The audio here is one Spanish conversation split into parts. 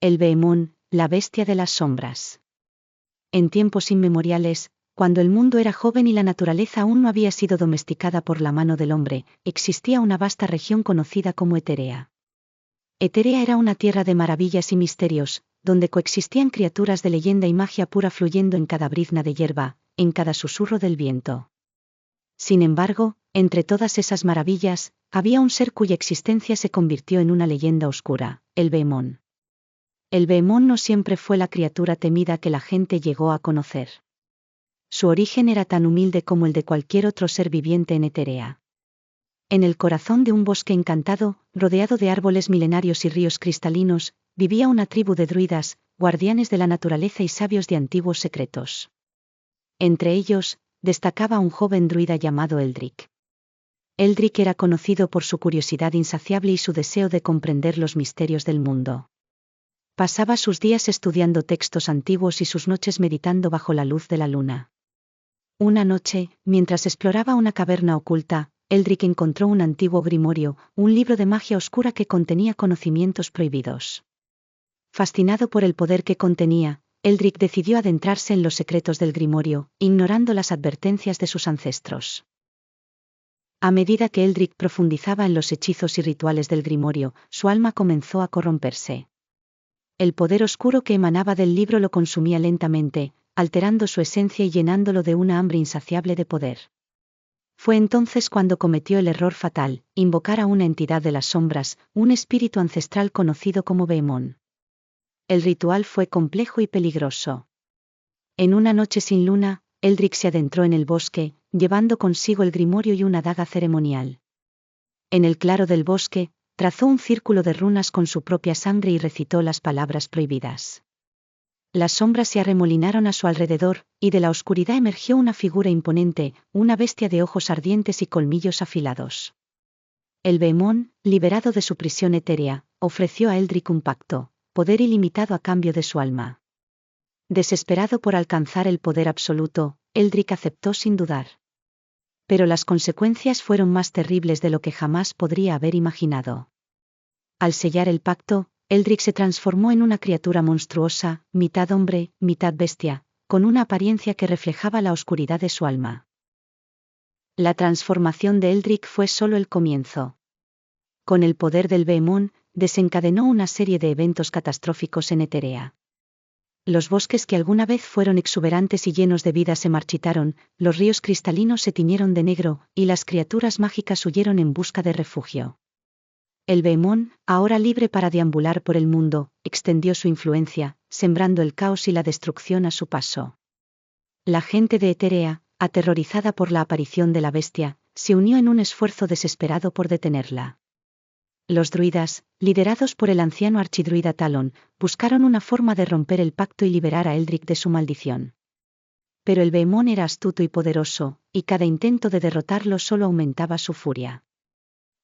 El Beemón, la bestia de las sombras. En tiempos inmemoriales, cuando el mundo era joven y la naturaleza aún no había sido domesticada por la mano del hombre, existía una vasta región conocida como Eterea. Eterea era una tierra de maravillas y misterios, donde coexistían criaturas de leyenda y magia pura fluyendo en cada brizna de hierba, en cada susurro del viento. Sin embargo, entre todas esas maravillas, había un ser cuya existencia se convirtió en una leyenda oscura, el Beemón. El Beemón no siempre fue la criatura temida que la gente llegó a conocer. Su origen era tan humilde como el de cualquier otro ser viviente en Eterea. En el corazón de un bosque encantado, rodeado de árboles milenarios y ríos cristalinos, vivía una tribu de druidas, guardianes de la naturaleza y sabios de antiguos secretos. Entre ellos, destacaba un joven druida llamado Eldrick. Eldrick era conocido por su curiosidad insaciable y su deseo de comprender los misterios del mundo. Pasaba sus días estudiando textos antiguos y sus noches meditando bajo la luz de la luna. Una noche, mientras exploraba una caverna oculta, Eldrick encontró un antiguo grimorio, un libro de magia oscura que contenía conocimientos prohibidos. Fascinado por el poder que contenía, Eldrick decidió adentrarse en los secretos del grimorio, ignorando las advertencias de sus ancestros. A medida que Eldrick profundizaba en los hechizos y rituales del grimorio, su alma comenzó a corromperse. El poder oscuro que emanaba del libro lo consumía lentamente, alterando su esencia y llenándolo de una hambre insaciable de poder. Fue entonces cuando cometió el error fatal, invocar a una entidad de las sombras, un espíritu ancestral conocido como Beemón. El ritual fue complejo y peligroso. En una noche sin luna, Eldrick se adentró en el bosque, llevando consigo el grimorio y una daga ceremonial. En el claro del bosque, trazó un círculo de runas con su propia sangre y recitó las palabras prohibidas. Las sombras se arremolinaron a su alrededor, y de la oscuridad emergió una figura imponente, una bestia de ojos ardientes y colmillos afilados. El Beemón, liberado de su prisión etérea, ofreció a Eldrick un pacto, poder ilimitado a cambio de su alma. Desesperado por alcanzar el poder absoluto, Eldrick aceptó sin dudar. Pero las consecuencias fueron más terribles de lo que jamás podría haber imaginado. Al sellar el pacto, Eldrick se transformó en una criatura monstruosa, mitad hombre, mitad bestia, con una apariencia que reflejaba la oscuridad de su alma. La transformación de Eldrick fue solo el comienzo. Con el poder del Beemón, desencadenó una serie de eventos catastróficos en Eterea. Los bosques que alguna vez fueron exuberantes y llenos de vida se marchitaron, los ríos cristalinos se tiñeron de negro, y las criaturas mágicas huyeron en busca de refugio. El Beemón, ahora libre para deambular por el mundo, extendió su influencia, sembrando el caos y la destrucción a su paso. La gente de Eterea, aterrorizada por la aparición de la bestia, se unió en un esfuerzo desesperado por detenerla. Los druidas, liderados por el anciano archidruida Talon, buscaron una forma de romper el pacto y liberar a Eldrick de su maldición. Pero el Beemón era astuto y poderoso, y cada intento de derrotarlo solo aumentaba su furia.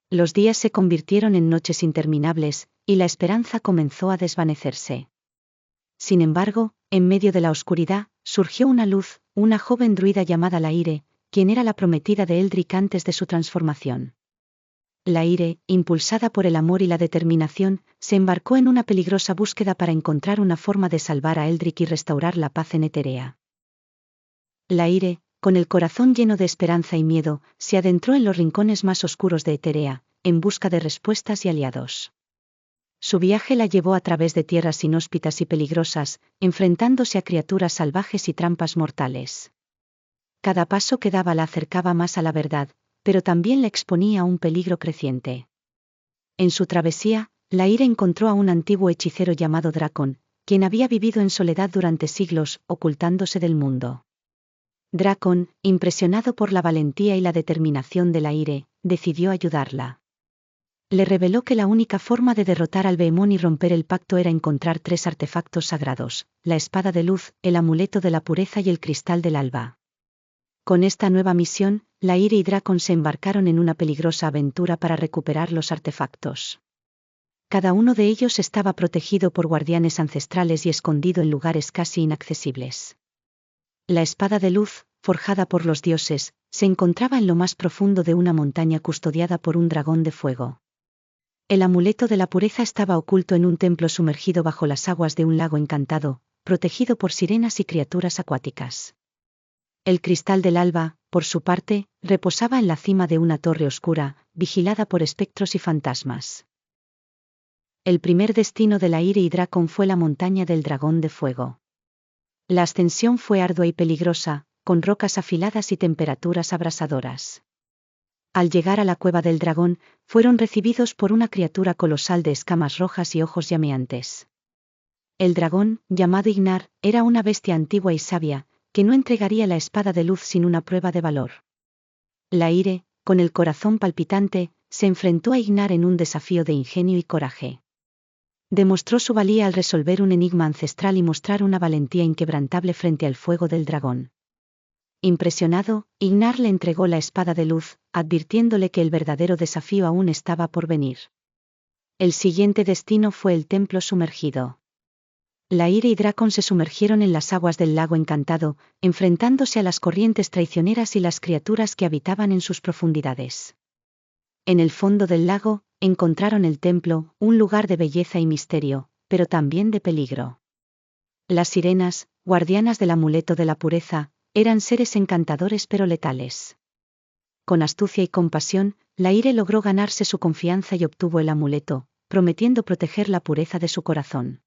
Los días se convirtieron en noches interminables, y la esperanza comenzó a desvanecerse. Sin embargo, en medio de la oscuridad, surgió una luz, una joven druida llamada Laire, quien era la prometida de Eldrick antes de su transformación. Laire, impulsada por el amor y la determinación, se embarcó en una peligrosa búsqueda para encontrar una forma de salvar a Eldrick y restaurar la paz en Eterea. Laire, con el corazón lleno de esperanza y miedo, se adentró en los rincones más oscuros de Eterea, en busca de respuestas y aliados. Su viaje la llevó a través de tierras inhóspitas y peligrosas, enfrentándose a criaturas salvajes y trampas mortales. Cada paso que daba la acercaba más a la verdad, pero también la exponía a un peligro creciente. En su travesía, Laire encontró a un antiguo hechicero llamado Dracon, quien había vivido en soledad durante siglos, ocultándose del mundo. Dracon, impresionado por la valentía y la determinación de Laire, decidió ayudarla. Le reveló que la única forma de derrotar al Beemón y romper el pacto era encontrar 3 artefactos sagrados: la espada de luz, el amuleto de la pureza y el cristal del alba. Con esta nueva misión, Laire y Dracon se embarcaron en una peligrosa aventura para recuperar los artefactos. Cada uno de ellos estaba protegido por guardianes ancestrales y escondido en lugares casi inaccesibles. La espada de luz, forjada por los dioses, se encontraba en lo más profundo de una montaña custodiada por un dragón de fuego. El amuleto de la pureza estaba oculto en un templo sumergido bajo las aguas de un lago encantado, protegido por sirenas y criaturas acuáticas. El cristal del alba, por su parte, reposaba en la cima de una torre oscura, vigilada por espectros y fantasmas. El primer destino de Laíre y Dracon fue la montaña del dragón de fuego. La ascensión fue ardua y peligrosa, con rocas afiladas y temperaturas abrasadoras. Al llegar a la cueva del dragón, fueron recibidos por una criatura colosal de escamas rojas y ojos llameantes. El dragón, llamado Ignar, era una bestia antigua y sabia, que no entregaría la espada de luz sin una prueba de valor. Laíre, con el corazón palpitante, se enfrentó a Ignar en un desafío de ingenio y coraje. Demostró su valía al resolver un enigma ancestral y mostrar una valentía inquebrantable frente al fuego del dragón. Impresionado, Ignar le entregó la espada de luz, advirtiéndole que el verdadero desafío aún estaba por venir. El siguiente destino fue el templo sumergido. Laíre y Dracon se sumergieron en las aguas del lago encantado, enfrentándose a las corrientes traicioneras y las criaturas que habitaban en sus profundidades. En el fondo del lago, encontraron el templo, un lugar de belleza y misterio, pero también de peligro. Las sirenas, guardianas del amuleto de la pureza, eran seres encantadores pero letales. Con astucia y compasión, Laíre logró ganarse su confianza y obtuvo el amuleto, prometiendo proteger la pureza de su corazón.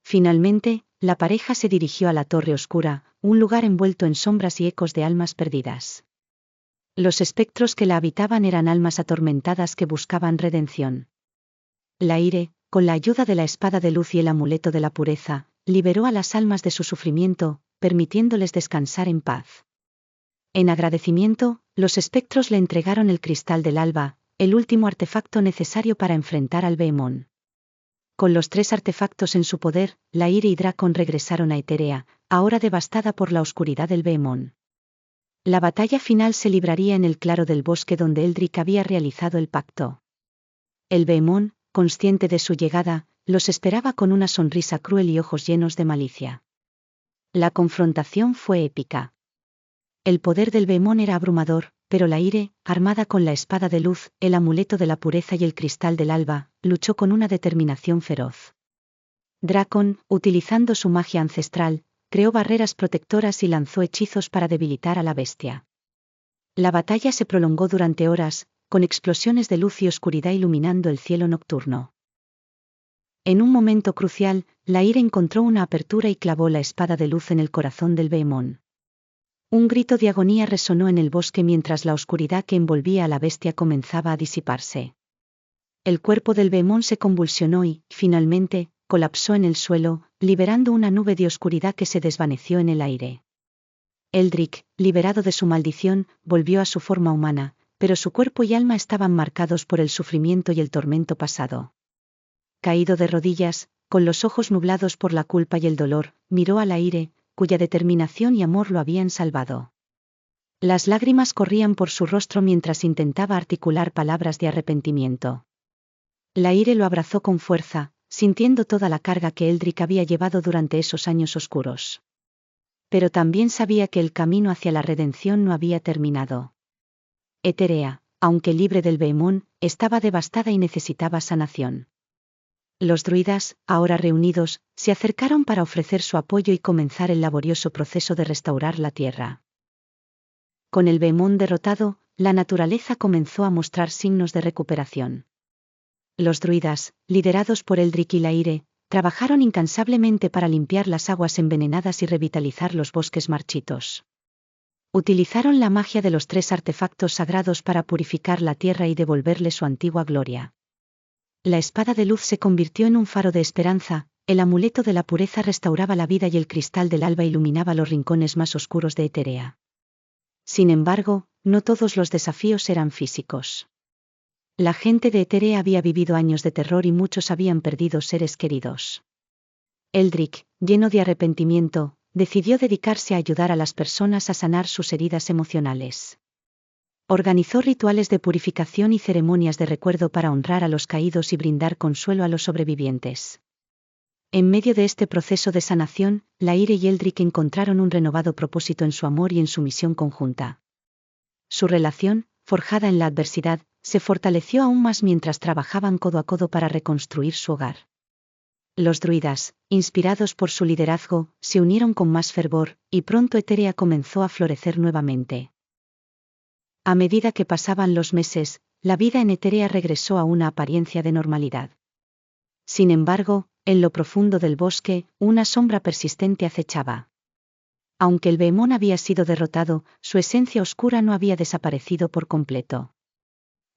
Finalmente, la pareja se dirigió a la Torre Oscura, un lugar envuelto en sombras y ecos de almas perdidas. Los espectros que la habitaban eran almas atormentadas que buscaban redención. Laíre, con la ayuda de la espada de luz y el amuleto de la pureza, liberó a las almas de su sufrimiento, permitiéndoles descansar en paz. En agradecimiento, los espectros le entregaron el cristal del alba, el último artefacto necesario para enfrentar al Behemoth. Con los 3 artefactos en su poder, Laíre y Dracon regresaron a Eterea, ahora devastada por la oscuridad del Behemoth. La batalla final se libraría en el claro del bosque donde Eldrick había realizado el pacto. El Behemoth, consciente de su llegada, los esperaba con una sonrisa cruel y ojos llenos de malicia. La confrontación fue épica. El poder del Behemoth era abrumador, pero Laíre, armada con la espada de luz, el amuleto de la pureza y el cristal del alba, luchó con una determinación feroz. Dracon, utilizando su magia ancestral, creó barreras protectoras y lanzó hechizos para debilitar a la bestia. La batalla se prolongó durante horas, con explosiones de luz y oscuridad iluminando el cielo nocturno. En un momento crucial, Laíre encontró una apertura y clavó la espada de luz en el corazón del Behemoth. Un grito de agonía resonó en el bosque mientras la oscuridad que envolvía a la bestia comenzaba a disiparse. El cuerpo del Behemoth se convulsionó y, finalmente, colapsó en el suelo, liberando una nube de oscuridad que se desvaneció en el aire. Eldrick, liberado de su maldición, volvió a su forma humana, pero su cuerpo y alma estaban marcados por el sufrimiento y el tormento pasado. Caído de rodillas, con los ojos nublados por la culpa y el dolor, miró a Laíre, cuya determinación y amor lo habían salvado. Las lágrimas corrían por su rostro mientras intentaba articular palabras de arrepentimiento. Laíre lo abrazó con fuerza, sintiendo toda la carga que Eldrick había llevado durante esos años oscuros. Pero también sabía que el camino hacia la redención no había terminado. Eterea, aunque libre del Behemoth, estaba devastada y necesitaba sanación. Los druidas, ahora reunidos, se acercaron para ofrecer su apoyo y comenzar el laborioso proceso de restaurar la tierra. Con el Behemoth derrotado, la naturaleza comenzó a mostrar signos de recuperación. Los druidas, liderados por Eldrick y Laíre, trabajaron incansablemente para limpiar las aguas envenenadas y revitalizar los bosques marchitos. Utilizaron la magia de los 3 artefactos sagrados para purificar la tierra y devolverle su antigua gloria. La espada de luz se convirtió en un faro de esperanza, el amuleto de la pureza restauraba la vida y el cristal del alba iluminaba los rincones más oscuros de Eterea. Sin embargo, no todos los desafíos eran físicos. La gente de Eterea había vivido años de terror y muchos habían perdido seres queridos. Eldrick, lleno de arrepentimiento, decidió dedicarse a ayudar a las personas a sanar sus heridas emocionales. Organizó rituales de purificación y ceremonias de recuerdo para honrar a los caídos y brindar consuelo a los sobrevivientes. En medio de este proceso de sanación, Laíre y Eldrick encontraron un renovado propósito en su amor y en su misión conjunta. Su relación, forjada en la adversidad, se fortaleció aún más mientras trabajaban codo a codo para reconstruir su hogar. Los druidas, inspirados por su liderazgo, se unieron con más fervor, y pronto Eterea comenzó a florecer nuevamente. A medida que pasaban los meses, la vida en Eterea regresó a una apariencia de normalidad. Sin embargo, en lo profundo del bosque, una sombra persistente acechaba. Aunque el Behemoth había sido derrotado, su esencia oscura no había desaparecido por completo.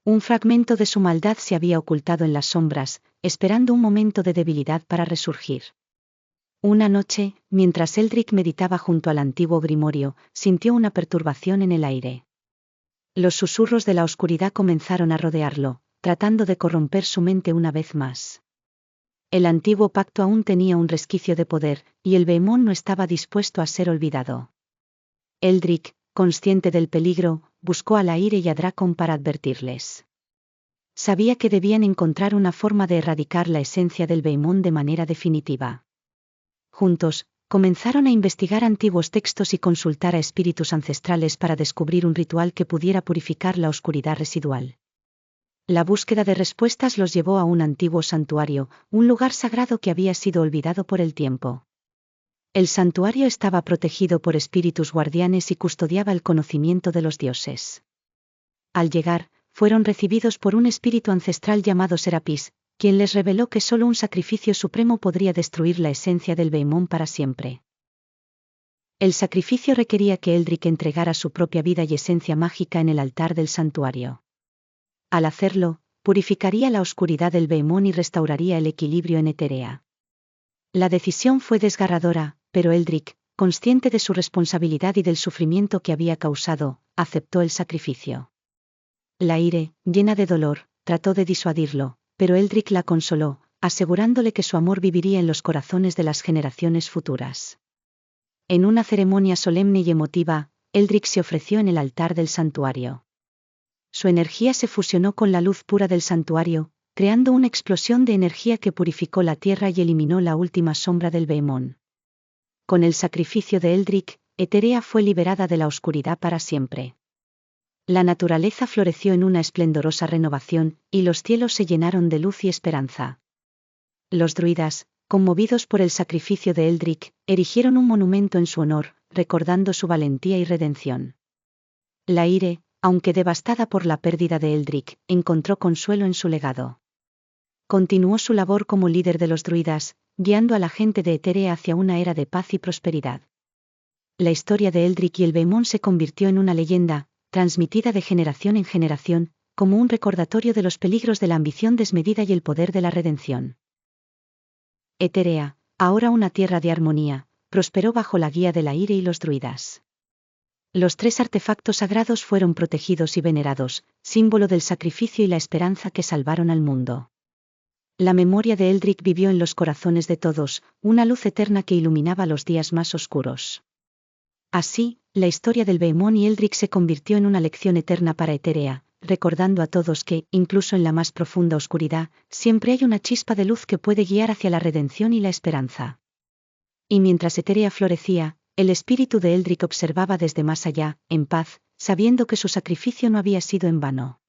Un fragmento de su maldad se había ocultado en las sombras, esperando un momento de debilidad para resurgir. Una noche, mientras Eldrick meditaba junto al antiguo grimorio, sintió una perturbación en el aire. Los susurros de la oscuridad comenzaron a rodearlo, tratando de corromper su mente una vez más. El antiguo pacto aún tenía un resquicio de poder, y el Behemoth no estaba dispuesto a ser olvidado. Eldrick, consciente del peligro, buscó a Laire y a Dracon para advertirles. Sabía que debían encontrar una forma de erradicar la esencia del Behemoth de manera definitiva. Juntos, comenzaron a investigar antiguos textos y consultar a espíritus ancestrales para descubrir un ritual que pudiera purificar la oscuridad residual. La búsqueda de respuestas los llevó a un antiguo santuario, un lugar sagrado que había sido olvidado por el tiempo. El santuario estaba protegido por espíritus guardianes y custodiaba el conocimiento de los dioses. Al llegar, fueron recibidos por un espíritu ancestral llamado Serapis, quien les reveló que solo un sacrificio supremo podría destruir la esencia del Behemoth para siempre. El sacrificio requería que Eldrick entregara su propia vida y esencia mágica en el altar del santuario. Al hacerlo, purificaría la oscuridad del Behemoth y restauraría el equilibrio en Eterea. La decisión fue desgarradora, pero Eldrick, consciente de su responsabilidad y del sufrimiento que había causado, aceptó el sacrificio. Laire, llena de dolor, trató de disuadirlo, pero Eldrick la consoló, asegurándole que su amor viviría en los corazones de las generaciones futuras. En una ceremonia solemne y emotiva, Eldrick se ofreció en el altar del santuario. Su energía se fusionó con la luz pura del santuario, creando una explosión de energía que purificó la tierra y eliminó la última sombra del Behemoth. Con el sacrificio de Eldrick, Eterea fue liberada de la oscuridad para siempre. La naturaleza floreció en una esplendorosa renovación, y los cielos se llenaron de luz y esperanza. Los druidas, conmovidos por el sacrificio de Eldrick, erigieron un monumento en su honor, recordando su valentía y redención. Laire, aunque devastada por la pérdida de Eldrick, encontró consuelo en su legado. Continuó su labor como líder de los druidas, guiando a la gente de Eterea hacia una era de paz y prosperidad. La historia de Eldrick y el Behemoth se convirtió en una leyenda, transmitida de generación en generación, como un recordatorio de los peligros de la ambición desmedida y el poder de la redención. Eterea, ahora una tierra de armonía, prosperó bajo la guía de Laire y los druidas. Los 3 artefactos sagrados fueron protegidos y venerados, símbolo del sacrificio y la esperanza que salvaron al mundo. La memoria de Eldrick vivió en los corazones de todos, una luz eterna que iluminaba los días más oscuros. Así, la historia del Behemoth y Eldrick se convirtió en una lección eterna para Eterea, recordando a todos que, incluso en la más profunda oscuridad, siempre hay una chispa de luz que puede guiar hacia la redención y la esperanza. Y mientras Eterea florecía, el espíritu de Eldrick observaba desde más allá, en paz, sabiendo que su sacrificio no había sido en vano.